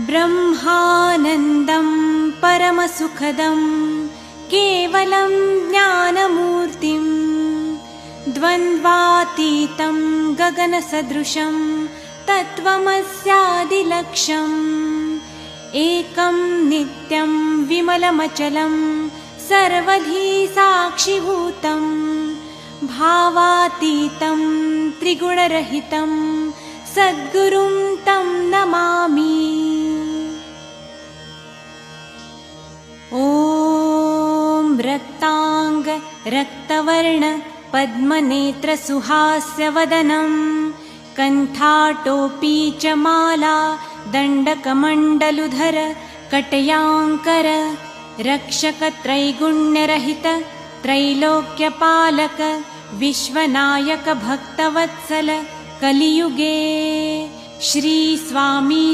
ब्रह्मानन्दं परमसुखदं केवलं ज्ञानमूर्तिं द्वन्द्वातीतं गगनसदृशं तत्त्वमस्यादिलक्ष्यम् एकं नित्यं विमलमचलं सर्वधी साक्षिभूतं भावातीतं त्रिगुणरहितं सद्गुरुं तं नमामि। ॐ रक्तांग रक्तवर्ण पद्मनेत्र सुहास्यवदनं कण्ठाटोपी च माला दण्डकमण्डलुधर कटयाङ्कर रक्षक त्रैगुण्यरहित त्रैलोक्यपालक विश्वनायक भक्तवत्सल कलियुगे श्री स्वामी